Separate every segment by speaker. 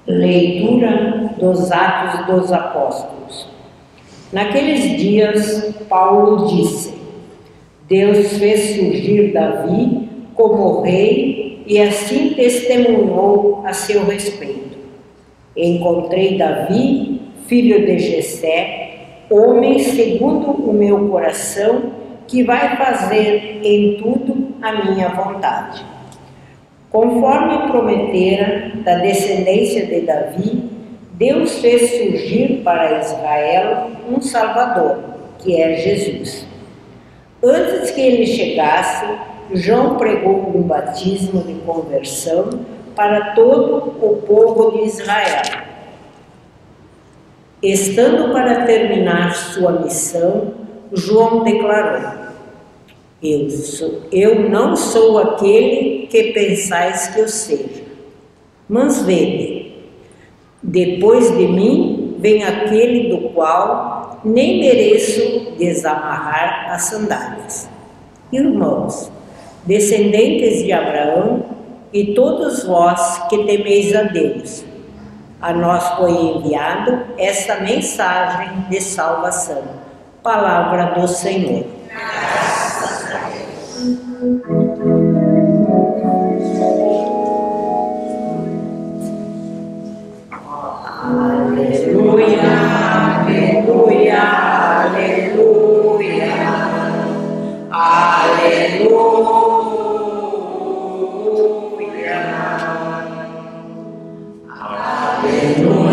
Speaker 1: Leitura dos Atos dos Apóstolos. Naqueles dias, Paulo disse: Deus fez surgir Davi como rei e assim testemunhou a seu respeito. Encontrei Davi, filho de Jessé, homem segundo o meu coração, que vai fazer em tudo a minha vontade. Conforme prometera, da descendência de Davi, Deus fez surgir para Israel um Salvador, que é Jesus. Antes que ele chegasse, João pregou um batismo de conversão para todo o povo de Israel. Estando para terminar sua missão, João declarou: Eu não sou aquele que pensais que eu seja, mas vede, depois de mim vem aquele do qual nem mereço desamarrar as sandálias. Irmãos, descendentes de Abraão, e todos vós que temeis a Deus, a nós foi enviado esta mensagem de salvação. Palavra do Senhor. Aleluia, aleluia, aleluia, aleluia, aleluia, aleluia,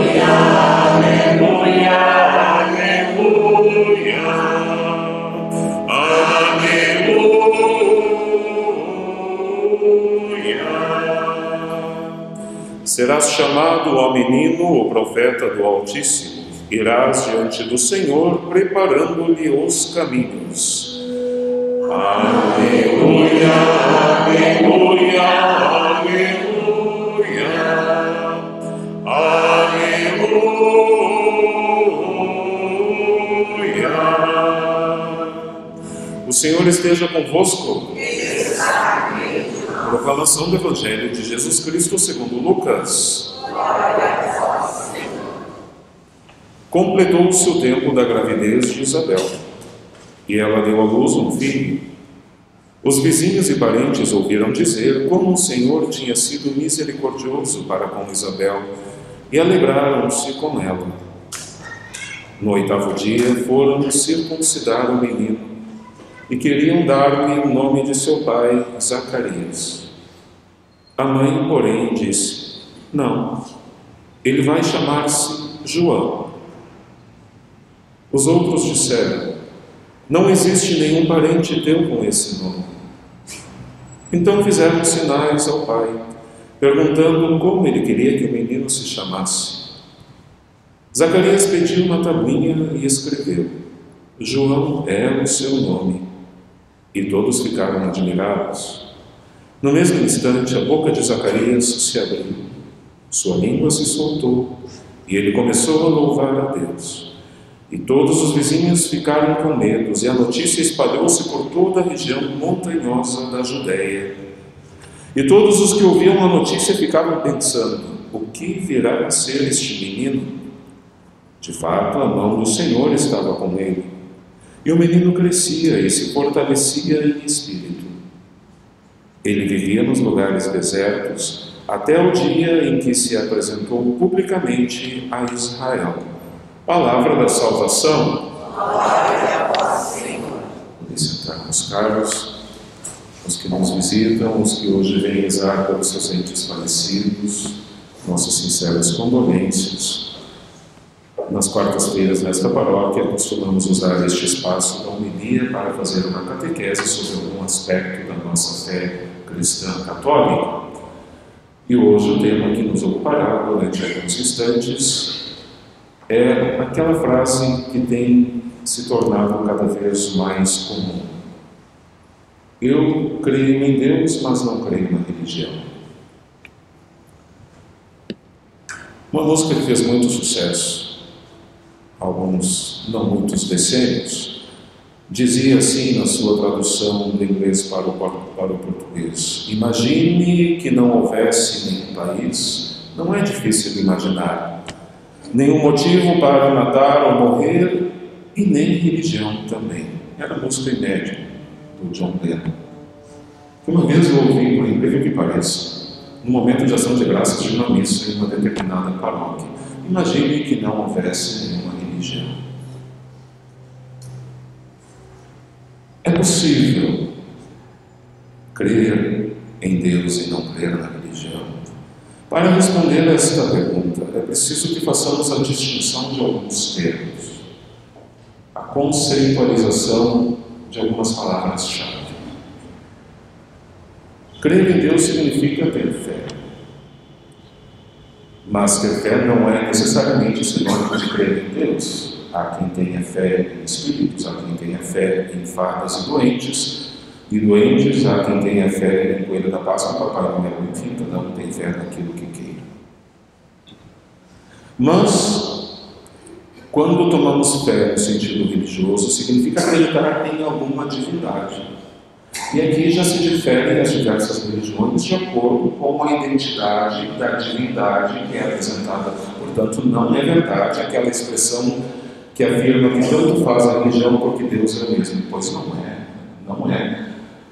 Speaker 2: Serás chamado, ó menino, o profeta do Altíssimo. Irás diante do Senhor, preparando-lhe os caminhos. Aleluia, aleluia, aleluia, aleluia. O Senhor esteja convosco. Proclamação do Evangelho de Jesus Cristo segundo Lucas. Completou-se o tempo da gravidez de Isabel, e ela deu à luz um filho. Os vizinhos e parentes ouviram dizer como o Senhor tinha sido misericordioso para com Isabel, e alegraram-se com ela. No 8º dia foram circuncidar o menino, e queriam dar-lhe o nome de seu pai, Zacarias. A mãe, porém, disse: Não, ele vai chamar-se João. Os outros disseram: Não existe nenhum parente teu com esse nome. Então fizeram sinais ao pai, perguntando como ele queria que o menino se chamasse. Zacarias pediu uma tabuinha e escreveu: João é o seu nome. E todos ficaram admirados. No mesmo instante, a boca de Zacarias se abriu, sua língua se soltou, e ele começou a louvar a Deus. E todos os vizinhos ficaram com medo, e a notícia espalhou-se por toda a região montanhosa da Judéia. E todos os que ouviam a notícia ficavam pensando: o que virá a ser este menino? De fato, a mão do Senhor estava com ele. E o menino crescia e se fortalecia em espírito. Ele vivia nos lugares desertos até o dia em que se apresentou publicamente a Israel. Palavra da salvação.
Speaker 1: Glória a vós, Senhor.
Speaker 2: Podem sentar, meus caros, os que nos visitam, os que hoje vêm rezar pelos seus entes falecidos, nossas sinceras condolências. Nas quartas-feiras, nesta paróquia, costumamos usar este espaço da homilia para fazer uma catequese sobre algum aspecto da nossa fé cristã católica. E hoje o tema que nos ocupará durante alguns instantes é aquela frase que tem se tornado cada vez mais comum: eu creio em Deus, mas não creio na religião. Uma música que fez muito sucesso alguns não muitos decênios, dizia assim na sua tradução do inglês para o português: imagine que não houvesse nenhum país, não é difícil de imaginar, nenhum motivo para matar ou morrer, e nem religião também. Era a música inédita do John Lennon. Uma vez eu ouvi, por incrível que pareça, no momento de ação de graças de uma missa em uma determinada paróquia: imagine que não houvesse nenhuma religião. É possível crer em Deus e não crer na religião? Para responder a esta pergunta, é preciso que façamos a distinção de alguns termos, a conceitualização de algumas palavras-chave. Crer em Deus significa ter fé. Mas ter fé não é necessariamente sinônimo de crer em Deus. Há quem tenha fé em espíritos, há quem tenha fé em fadas e doentes, há quem tenha fé em coelho da Páscoa, Papai Noel, enfim, cada um tem fé naquilo que queira. Mas, quando tomamos fé no sentido religioso, significa acreditar em alguma divindade. E aqui já se diferem as diversas religiões de acordo com a identidade da divindade que é apresentada. Portanto, não é verdade aquela expressão que afirma que tanto faz a religião porque Deus é o mesmo. Pois não é, não é.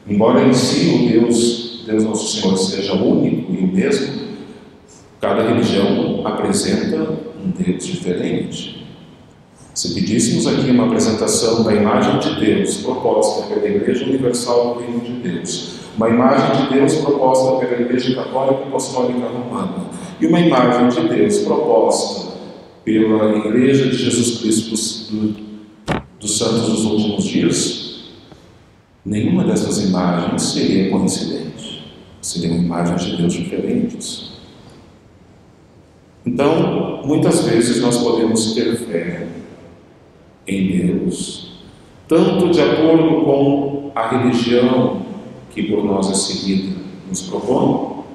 Speaker 2: Embora em si o Deus Nosso Senhor seja único e o mesmo, cada religião apresenta um Deus diferente. Se pedíssemos aqui uma apresentação da imagem de Deus proposta pela Igreja Universal do Reino de Deus, uma imagem de Deus proposta pela Igreja Católica e Apostólica Romana, e uma imagem de Deus proposta pela Igreja de Jesus Cristo dos Santos dos Últimos Dias, nenhuma dessas imagens seria coincidente. Seriam imagens de Deus diferentes. Então, muitas vezes nós podemos ter fé em Deus, tanto de acordo com a religião que por nós é seguida nos propõe,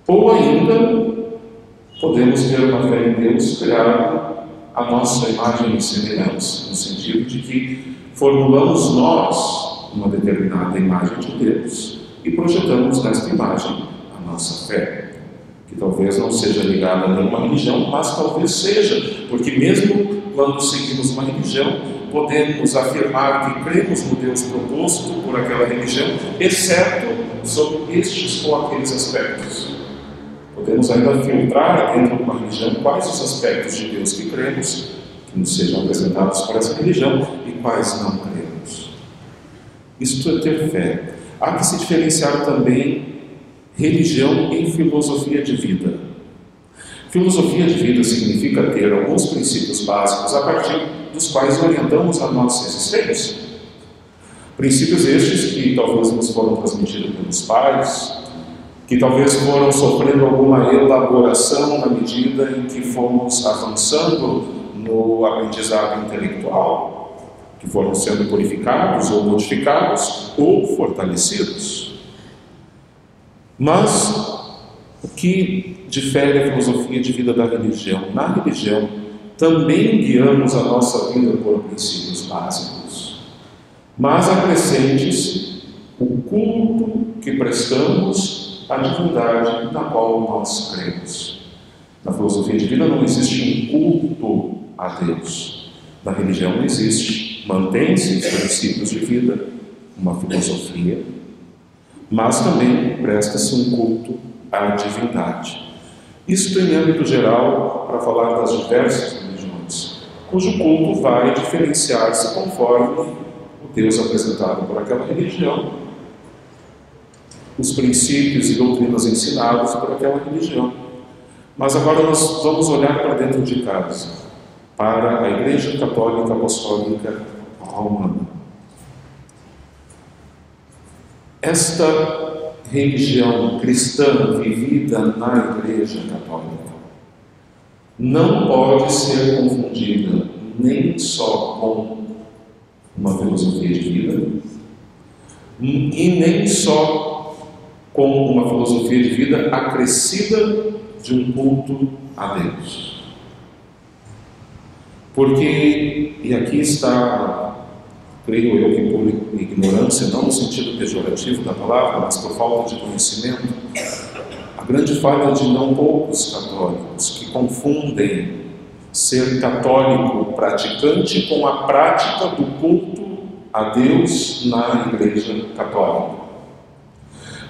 Speaker 2: ou ainda podemos ter uma fé em Deus criada à nossa imagem e semelhança, no sentido de que formulamos nós uma determinada imagem de Deus e projetamos nesta imagem a nossa fé, que talvez não seja ligada a nenhuma religião, mas talvez seja, porque mesmo quando seguimos uma religião, podemos afirmar que cremos no Deus proposto por aquela religião, exceto sobre estes ou aqueles aspectos. Podemos ainda filtrar dentro de uma religião quais os aspectos de Deus que cremos, que nos sejam apresentados por essa religião, e quais não cremos. Isto é ter fé. Há que se diferenciar também religião e filosofia de vida. Filosofia de vida significa ter alguns princípios básicos a partir dos quais orientamos a nossa existência. Princípios estes que talvez nos foram transmitidos pelos pais, que talvez foram sofrendo alguma elaboração na medida em que fomos avançando no aprendizado intelectual, que foram sendo purificados ou modificados ou fortalecidos. Mas o que difere a filosofia de vida da religião? Na religião, também guiamos a nossa vida por princípios básicos, mas acrescente-se o culto que prestamos à divindade na qual nós cremos. Na filosofia de vida não existe um culto a Deus. Na religião não existe. Mantém-se os princípios de vida, uma filosofia, mas também presta-se um culto à divindade. Isto em âmbito geral, para falar das diversas religiões, cujo culto vai diferenciar-se conforme o Deus apresentado por aquela religião, os princípios e doutrinas ensinados por aquela religião. Mas agora nós vamos olhar para dentro de casa, para a Igreja Católica Apostólica Romana. Esta religião cristã vivida na Igreja Católica não pode ser confundida nem só com uma filosofia de vida e nem só com uma filosofia de vida acrescida de um culto a Deus. Porque, e aqui está creio eu que por ignorância, não no sentido pejorativo da palavra, mas por falta de conhecimento, a grande falha de não poucos católicos que confundem ser católico praticante com a prática do culto a Deus na Igreja Católica.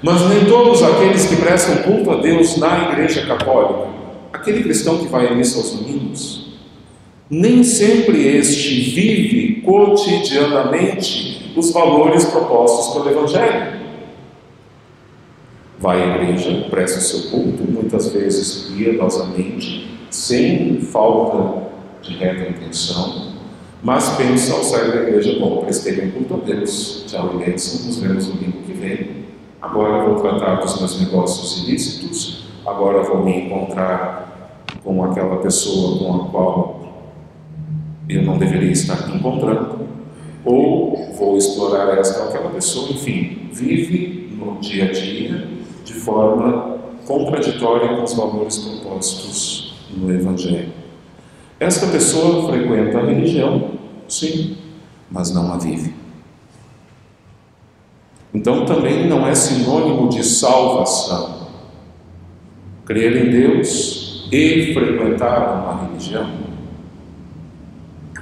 Speaker 2: Mas nem todos aqueles que prestam culto a Deus na Igreja Católica, aquele cristão que vai à missa aos domingos, nem sempre este vive cotidianamente os valores propostos pelo Evangelho. Vai à igreja, presta o seu culto, muitas vezes piedosamente, sem falta de reta intenção, mas pensa ao sair da igreja: bom, prestei um culto a Deus, tchau e bênção, nos vemos no domingo que vem, agora vou tratar dos meus negócios ilícitos, agora vou me encontrar com aquela pessoa com a qual eu não deveria estar me encontrando, ou vou explorar esta ou aquela pessoa, enfim, vive no dia a dia de forma contraditória com os valores propostos no Evangelho. Esta pessoa frequenta a religião, sim, mas não a vive. Então também não é sinônimo de salvação crer em Deus e frequentar uma religião.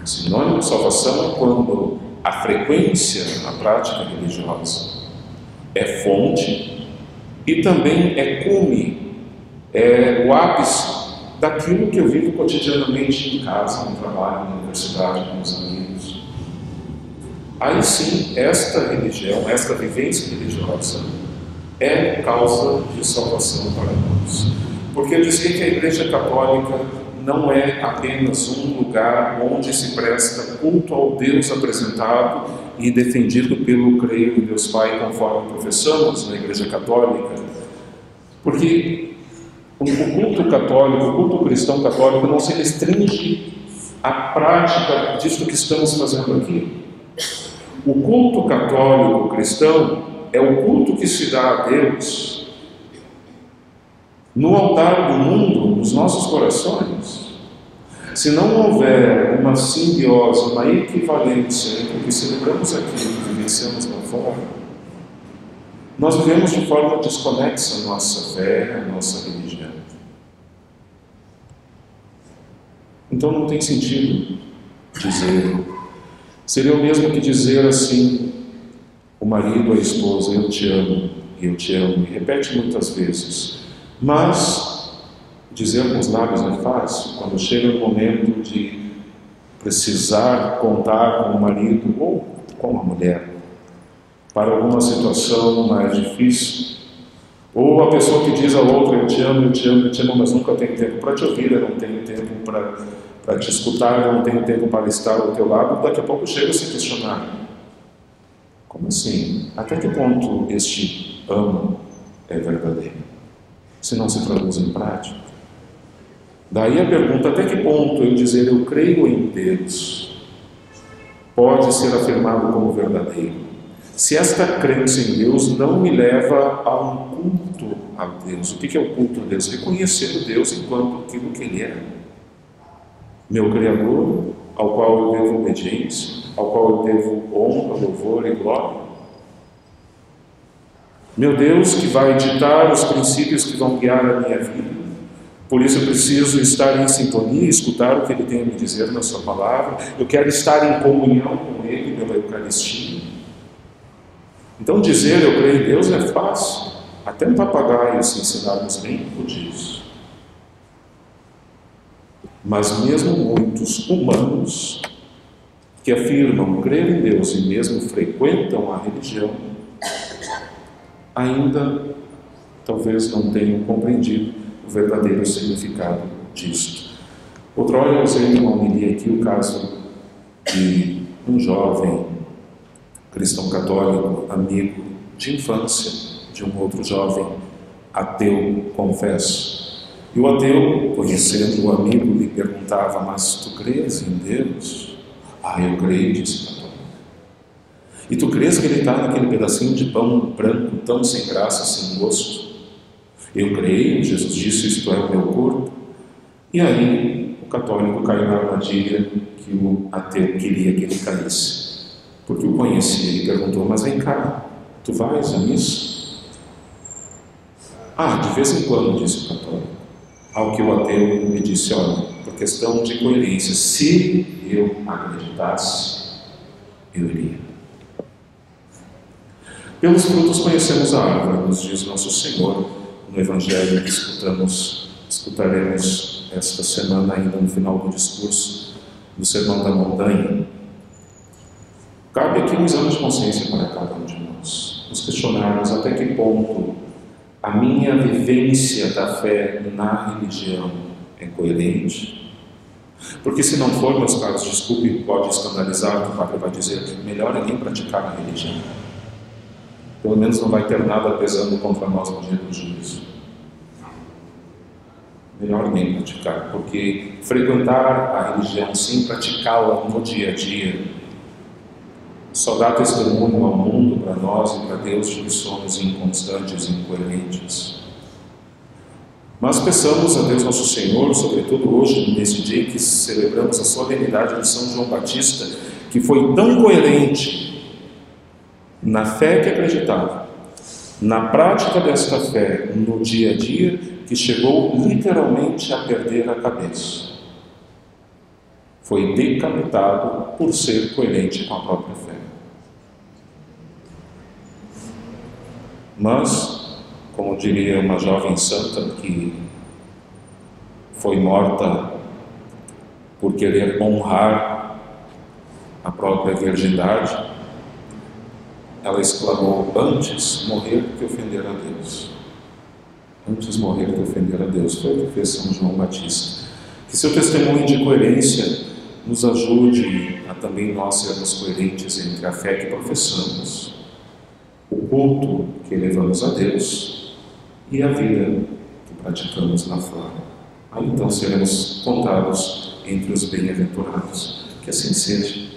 Speaker 2: Sinônimo de salvação é quando a frequência na prática religiosa é fonte e também é cume, é o ápice daquilo que eu vivo cotidianamente em casa, no trabalho, na universidade, com os amigos. Aí sim, esta religião, esta vivência religiosa é causa de salvação para nós. Porque eu dizia que a Igreja Católica não é apenas um lugar onde se presta culto ao Deus apresentado e defendido pelo creio em Deus Pai, conforme professamos na Igreja Católica. Porque o culto católico, o culto cristão católico não se restringe à prática disso que estamos fazendo aqui. O culto católico cristão é o culto que se dá a Deus no altar do mundo, nos nossos corações. Se não houver uma simbiose, uma equivalência entre o que celebramos aqui e o que vivenciamos lá fora, nós vivemos de forma desconexa a nossa fé, a nossa religião. Então não tem sentido dizer. Seria o mesmo que dizer assim: o marido, a esposa, eu te amo, e repete muitas vezes. Mas dizer com os lábios é fácil. Quando chega o momento de precisar contar com o marido ou com a mulher para alguma situação mais difícil, ou a pessoa que diz a outra: eu te amo, mas nunca tenho tempo para te ouvir, eu não tenho tempo para te escutar, eu não tenho tempo para estar ao teu lado, daqui a pouco chega a se questionar: como assim? Até que ponto este amo é verdadeiro, se não se traduz em prática? Daí a pergunta: até que ponto eu dizer eu creio em Deus pode ser afirmado como verdadeiro, se esta crença em Deus não me leva a um culto a Deus? O que é o culto a Deus? Reconhecer o Deus enquanto aquilo que Ele é, meu Criador, ao qual eu devo obediência, ao qual eu devo honra, louvor e glória. Meu Deus que vai ditar os princípios que vão guiar a minha vida. Por isso eu preciso estar em sintonia, escutar o que Ele tem a me dizer na sua palavra. Eu quero estar em comunhão com Ele pela Eucaristia. Então dizer eu creio em Deus é fácil. Até um papagaio, se ensinarmos bem, o diz. Mas mesmo muitos humanos que afirmam crer em Deus e mesmo frequentam a religião, ainda talvez não tenham compreendido o verdadeiro significado disto. Outrora eu usei uma homilia aqui o caso de um jovem cristão católico, amigo de infância de um outro jovem ateu, confesso. E o ateu, conhecendo o amigo, lhe perguntava: mas tu crês em Deus? Ah, eu creio, disse o católico. E tu crês que Ele está naquele pedacinho de pão branco, tão sem graça, sem gosto? Eu creio, Jesus disse: isto é o meu corpo. E aí o católico caiu na armadilha que o ateu queria que ele caísse. porque o conhecia e perguntou: mas vem cá, tu vais à missa? De vez em quando, disse o católico. Ao que o ateu me disse: olha, por questão de coerência, se eu acreditasse, eu iria. Pelos frutos conhecemos a árvore, nos diz Nosso Senhor no Evangelho que escutaremos esta semana, ainda no final do discurso do Sermão da Montanha. Cabe aqui um exame de consciência para cada um de nós, nos questionarmos até que ponto a minha vivência da fé na religião é coerente. Porque se não for, meus caros, desculpe, pode escandalizar, que o Padre vai dizer que melhor é nem praticar a religião. Pelo menos não vai ter nada pesando contra nós no dia do juízo. Melhor nem praticar, porque frequentar a religião sem praticá-la no dia a dia só dá testemunho ao mundo, para nós e para Deus, de que somos inconstantes e incoerentes. Mas peçamos a Deus Nosso Senhor, sobretudo hoje, nesse dia que celebramos a solenidade de São João Batista, que foi tão coerente na fé que acreditava, na prática desta fé, no dia a dia, que chegou literalmente a perder a cabeça. Foi decapitado por ser coerente com a própria fé. Mas, como diria uma jovem santa que foi morta por querer honrar a própria virgindade, ela exclamou: antes morrer que ofender a Deus. Antes morrer que ofender a Deus. Foi o que fez São João Batista. Que seu testemunho de coerência nos ajude a também nós sermos coerentes entre a fé que professamos, o culto que elevamos a Deus e a vida que praticamos lá fora. Aí então seremos contados entre os bem-aventurados. Que assim seja.